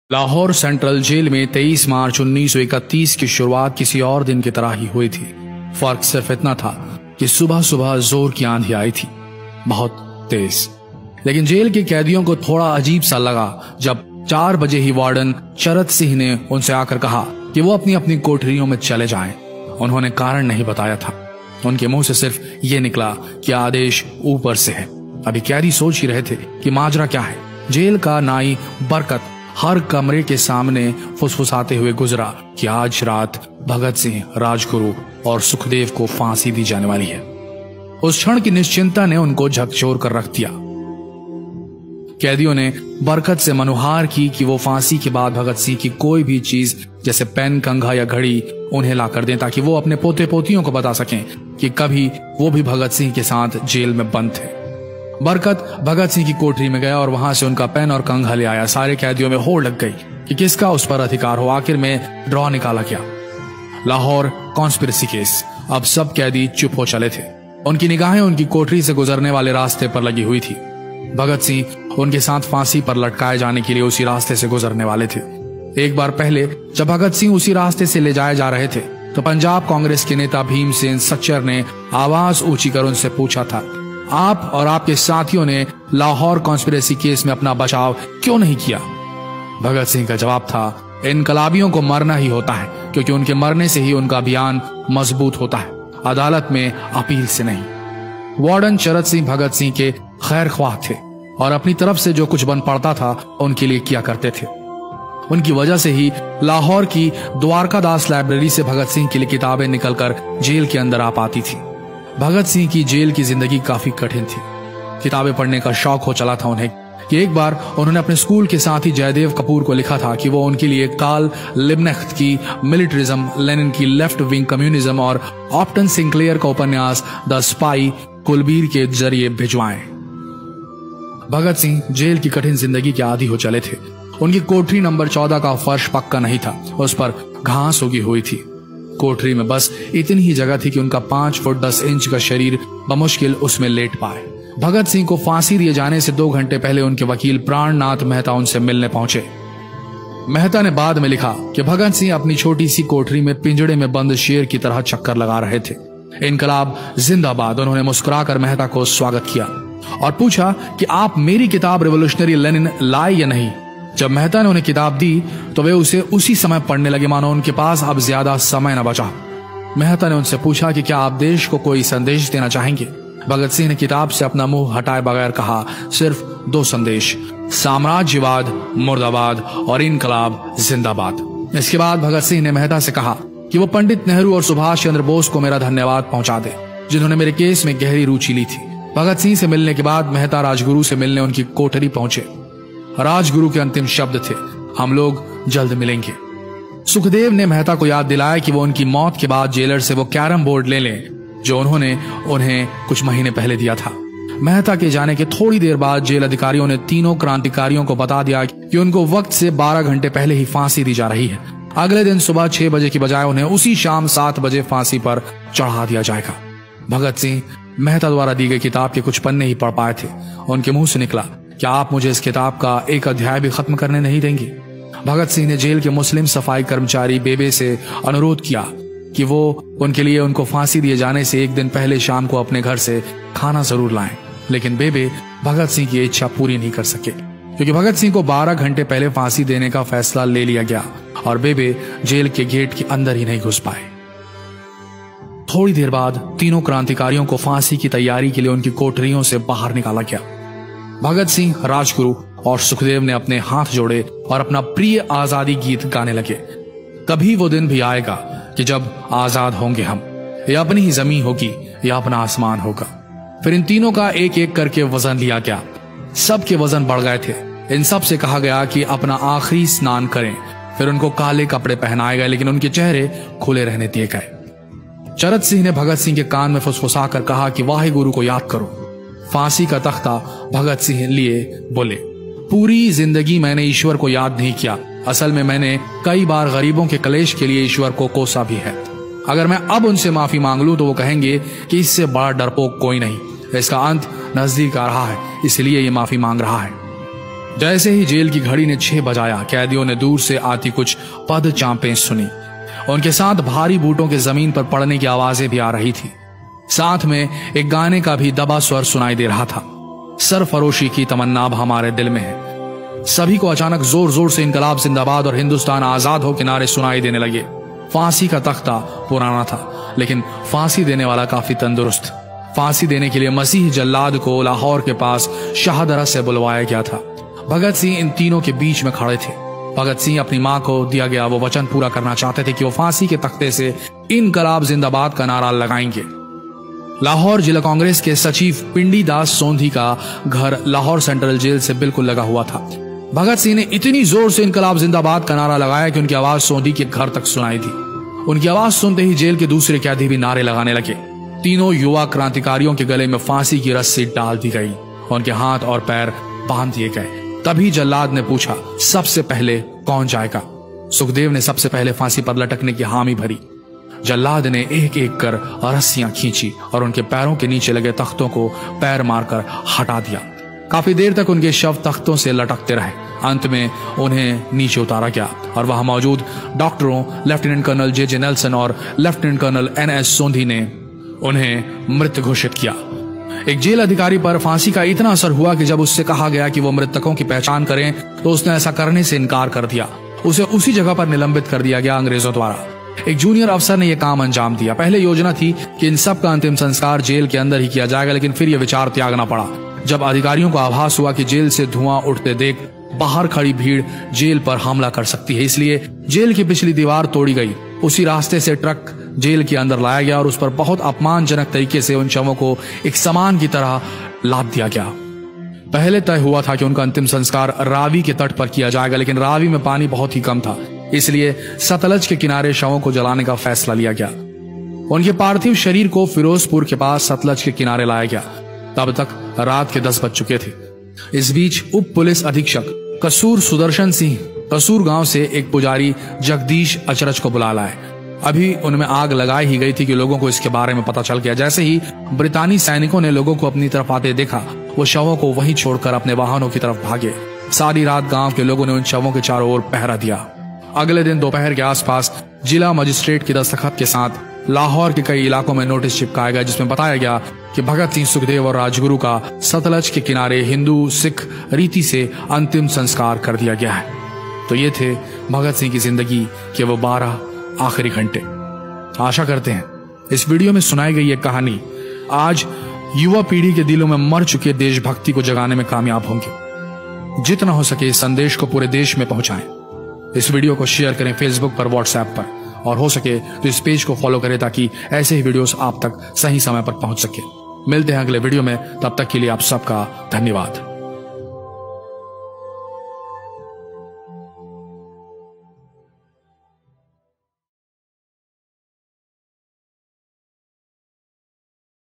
Lahore central jail में 23 मार्च 1931 की शुरुआत किसी और दिन की तरह ही हुई थी। फर्क सिर्फ इतना था कि सुबह सुबह जोर की आंधी आई थी, बहुत तेज। लेकिन जेल के कैदियों को थोड़ा अजीब सा लगा जब 4 बजे ही वार्डन चरत सिंह ने उनसे आकर कहा कि वो अपनी अपनी कोठरियों में चले जाएं। उन्होंने कारण नहीं बताया था। उनके मुंह से सिर्फ ये निकला कि आदेश ऊपर से है। अभी कैदी सोच ही रहे थे कि माजरा क्या है। जेल का नाई बरकत हर कमरे के सामने फुसफुसाते हुए गुजरा कि आज रात भगत सिंह, राजगुरु और सुखदेव को फांसी दी जाने वाली है। उस क्षण की निश्चिंता ने उनको झकझोर कर रख दिया। कैदियों ने बरकत से मनुहार की कि वो फांसी के बाद भगत सिंह की कोई भी चीज जैसे पेन, कंघा या घड़ी उन्हें ला कर दें ताकि वो अपने पोते पोतियों को बता सकें कि कभी वो भी भगत सिंह के साथ जेल में बंद थे। बरकत भगत सिंह की कोठरी में गया और वहां से उनका पेन और कंघा ले आया। सारे कैदियों में होड़ लग गई कि किसका उस पर अधिकार हो। आखिर में ड्रॉ निकाला गया, लाहौर कॉन्स्पिरेसी केस। अब सब कैदी चुप हो चले थे। उनकी निगाहें उनकी कोठरी से गुजरने वाले रास्ते पर लगी हुई थी। भगत सिंह उनके साथ फांसी पर लटकाए जाने के लिए उसी रास्ते से गुजरने वाले थे। एक बार पहले जब भगत सिंह उसी रास्ते से ले जाए जा रहे थे तो पंजाब कांग्रेस के नेता भीमसेन सच्चर ने आवाज ऊंची कर उनसे पूछा था, आप और आपके साथियों ने लाहौर कॉन्स्पिरेसी केस में अपना बचाव क्यों नहीं किया? भगत सिंह का जवाब था, इनकलाबियों को मरना ही होता है क्योंकि उनके मरने से ही उनका अभियान मजबूत होता है, अदालत में अपील से नहीं। वार्डन चरत सिंह भगत सिंह के खैर ख्वाह थे और अपनी तरफ से जो कुछ बन पड़ता था उनके लिए किया करते थे। उनकी वजह से ही लाहौर की द्वारकादास लाइब्रेरी से भगत सिंह के लिए किताबें निकलकर जेल के अंदर आ पाती थी। भगत सिंह की जेल की जिंदगी काफी कठिन थी। किताबें पढ़ने का शौक हो चला था उन्हें कि एक बार उन्होंने अपने स्कूल के साथी जयदेव कपूर को लिखा था कि वो उनके लिए कार्ल लिब्नेख्त की मिलिटरिज्म, लेनिन की लेफ्ट विंग कम्युनिज्म और ऑप्टन सिंक्लेयर का उपन्यास द स्पाई कुलबीर के जरिए भिजवाएं। भगत सिंह जेल की कठिन जिंदगी के आदी हो चले थे। उनकी कोठरी नंबर 14 का फर्श पक्का नहीं था, उस पर घास उगी हुई थी। कोठरी में बस इतनी ही जगह थी कि उनका 5 फुट 10 इंच का शरीर बमुश्किल उसमें लेट पाए। भगत सिंह को फांसी दिए जाने से 2 घंटे पहले उनके वकील प्राणनाथ मेहता उनसे मिलने पहुंचे। मेहता ने बाद में लिखा कि भगत सिंह अपनी छोटी सी कोठरी में पिंजड़े में बंद शेर की तरह चक्कर लगा रहे थे। इनकलाब जिंदाबाद। उन्होंने मुस्कुराकर मेहता को स्वागत किया और पूछा कि आप मेरी किताब रिवोल्यूशनरी लेनिन लाए या नहीं। जब मेहता ने उन्हें किताब दी तो वे उसे उसी समय पढ़ने लगे मानो उनके पास अब ज्यादा समय न बचा। मेहता ने उनसे पूछा कि क्या आप देश को कोई संदेश देना चाहेंगे? भगत सिंह ने किताब से अपना मुंह हटाए बगैर कहा, सिर्फ 2 संदेश, साम्राज्यवाद मुर्दाबाद और इनकलाब जिंदाबाद। इसके बाद भगत सिंह ने मेहता से कहा कि वो पंडित नेहरू और सुभाष चंद्र बोस को मेरा धन्यवाद पहुंचा दे जिन्होंने मेरे केस में गहरी रुचि ली थी। भगत सिंह से मिलने के बाद मेहता राजगुरु से मिलने उनकी कोठरी पहुंचे। राजगुरु के अंतिम शब्द थे, हम लोग जल्द मिलेंगे। सुखदेव ने मेहता को याद दिलाया कि वो उनकी मौत के बाद जेलर से वो कैरम बोर्ड ले लें जो उन्होंने उन्हें कुछ महीने पहले दिया था। मेहता के जाने के थोड़ी देर बाद जेल अधिकारियों ने तीनों क्रांतिकारियों को बता दिया कि उनको वक्त से 12 घंटे पहले ही फांसी दी जा रही है। अगले दिन सुबह 6 बजे की बजाय उन्हें उसी शाम 7 बजे फांसी पर चढ़ा दिया जाएगा। भगत सिंह मेहता द्वारा दी गई किताब के कुछ पन्ने ही पढ़ पाए थे। उनके मुंह से निकला, क्या आप मुझे इस किताब का एक अध्याय भी खत्म करने नहीं देंगे? भगत सिंह ने जेल के मुस्लिम सफाई कर्मचारी बेबे से अनुरोध किया कि वो उनके लिए उनको फांसी दिए जाने से 1 दिन पहले शाम को अपने घर से खाना जरूर लाएं। लेकिन बेबे भगत सिंह की इच्छा पूरी नहीं कर सके क्योंकि भगत सिंह को 12 घंटे पहले फांसी देने का फैसला ले लिया गया और बेबे जेल के गेट के अंदर ही नहीं घुस पाए। थोड़ी देर बाद तीनों क्रांतिकारियों को फांसी की तैयारी के लिए उनकी कोठरियों से बाहर निकाला गया। भगत सिंह, राजगुरु और सुखदेव ने अपने हाथ जोड़े और अपना प्रिय आजादी गीत गाने लगे। कभी वो दिन भी आएगा कि जब आजाद होंगे हम, या अपनी ही जमीन होगी या अपना आसमान होगा। फिर इन तीनों का एक एक करके वजन लिया गया। सबके वजन बढ़ गए थे। इन सब से कहा गया कि अपना आखिरी स्नान करें। फिर उनको काले कपड़े पहनाए गए लेकिन उनके चेहरे खुले रहने दिए गए। चरत सिंह ने भगत सिंह के कान में फुसफुसा कर कहा कि वाहे गुरु को याद करो। फांसी का तख्ता भगत सिंह लिए बोले, पूरी जिंदगी मैंने ईश्वर को याद नहीं किया। असल में मैंने कई बार गरीबों के कलेश के लिए ईश्वर को कोसा भी है। अगर मैं अब उनसे माफी मांग लूं तो वो कहेंगे कि इससे बड़ा डरपोक कोई नहीं। इसका अंत नजदीक आ रहा है, इसलिए ये माफी मांग रहा है। जैसे ही जेल की घड़ी ने 6 बजाया, कैदियों ने दूर से आती कुछ पद चांपें सुनी। उनके साथ भारी बूटों के जमीन पर पड़ने की आवाजें भी आ रही थी। साथ में एक गाने का भी दबा स्वर सुनाई दे रहा था। सरफरोशी की तमन्ना अब हमारे दिल में है। सभी को अचानक जोर जोर से इनकलाब जिंदाबाद और हिंदुस्तान आजाद हो के नारे सुनाई देने लगे। फांसी का तख्ता पुराना था, लेकिन फांसी देने वाला काफी तंदुरुस्त। फांसी देने के लिए मसीह जल्लाद को लाहौर के पास शाहदरा से बुलवाया गया था। भगत सिंह इन तीनों के बीच में खड़े थे। भगत सिंह अपनी मां को दिया गया वो वचन पूरा करना चाहते थे कि वो फांसी के तख्ते से इनकलाब जिंदाबाद का नारा लगाएंगे। लाहौर जिला कांग्रेस के सचिव पिंडी दास सोंधी का घर लाहौर सेंट्रल जेल से बिल्कुल लगा हुआ था। भगत सिंह ने इतनी जोर से इनकलाब जिंदाबाद का नारा लगाया कि उनकी आवाज सोंधी के घर तक सुनाई दी। उनकी आवाज सुनते ही जेल के दूसरे कैदी भी नारे लगाने लगे। तीनों युवा क्रांतिकारियों के गले में फांसी की रस्सी डाल दी गई, उनके हाथ और पैर बांध दिए गए। तभी जल्लाद ने पूछा, सबसे पहले कौन जाएगा? सुखदेव ने सबसे पहले फांसी पर लटकने की हामी भरी। जल्लाद ने एक एक कर रस्सियां खींची और उनके पैरों के नीचे लगे तख्तों को पैर मारकर हटा दिया। काफी देर तक उनके शव तख्तों से लटकते रहे। अंत में उन्हें नीचे उतारा गया और वहां मौजूद डॉक्टरों लेफ्टिनेंट कर्नल जे नेल्सन और लेफ्टिनेंट कर्नल NS सोंधी ने उन्हें मृत घोषित किया। एक जेल अधिकारी पर फांसी का इतना असर हुआ कि जब उससे कहा गया कि वो मृतकों की पहचान करें तो उसने ऐसा करने से इनकार कर दिया। उसे उसी जगह पर निलंबित कर दिया गया अंग्रेजों द्वारा। एक जूनियर अफसर ने यह काम अंजाम दिया। पहले योजना थी कि इन सब का अंतिम संस्कार जेल के अंदर ही किया जाएगा, लेकिन फिर यह विचार त्यागना पड़ा जब अधिकारियों को आभास हुआ कि जेल से धुआं उठते देख बाहर खड़ी भीड़ जेल पर हमला कर सकती है। इसलिए जेल की पिछली दीवार तोड़ी गई। उसी रास्ते से ट्रक जेल के अंदर लाया गया और उस पर बहुत अपमानजनक तरीके से उन शवों को एक सामान की तरह लाद दिया गया। पहले तय हुआ था कि उनका अंतिम संस्कार रावी के तट पर किया जाएगा, लेकिन रावी में पानी बहुत ही कम था, इसलिए सतलज के किनारे शवों को जलाने का फैसला लिया गया। उनके पार्थिव शरीर को फिरोजपुर के पास सतलज के किनारे लाया गया। तब तक रात के 10 बज चुके थे। इस बीच उप पुलिस अधीक्षक कसूर सुदर्शन सिंह कसूर गांव से एक पुजारी जगदीश अचरज को बुला लाए। अभी उनमें आग लगाई ही गई थी कि लोगों को इसके बारे में पता चल गया। जैसे ही ब्रितानी सैनिकों ने लोगों को अपनी तरफ आते देखा, वो शवों को वहीं छोड़कर अपने वाहनों की तरफ भागे। सारी रात गांव के लोगों ने उन शवों के चारों ओर पहरा दिया। अगले दिन दोपहर के आसपास जिला मजिस्ट्रेट के दस्तखत के साथ लाहौर के कई इलाकों में नोटिस चिपकाया गया, जिसमें बताया गया कि भगत सिंह, सुखदेव और राजगुरु का सतलज के किनारे हिंदू सिख रीति से अंतिम संस्कार कर दिया गया है। तो ये थे भगत सिंह की जिंदगी के वो 12 आखिरी घंटे। आशा करते हैं इस वीडियो में सुनाई गई ये कहानी आज युवा पीढ़ी के दिलों में मर चुके देशभक्ति को जगाने में कामयाब होंगे। जितना हो सके इस संदेश को पूरे देश में पहुंचाएं। इस वीडियो को शेयर करें फेसबुक पर, व्हाट्सएप पर, और हो सके तो इस पेज को फॉलो करें ताकि ऐसे ही वीडियोस आप तक सही समय पर पहुंच सके। मिलते हैं अगले वीडियो में, तब तक के लिए आप सबका धन्यवाद।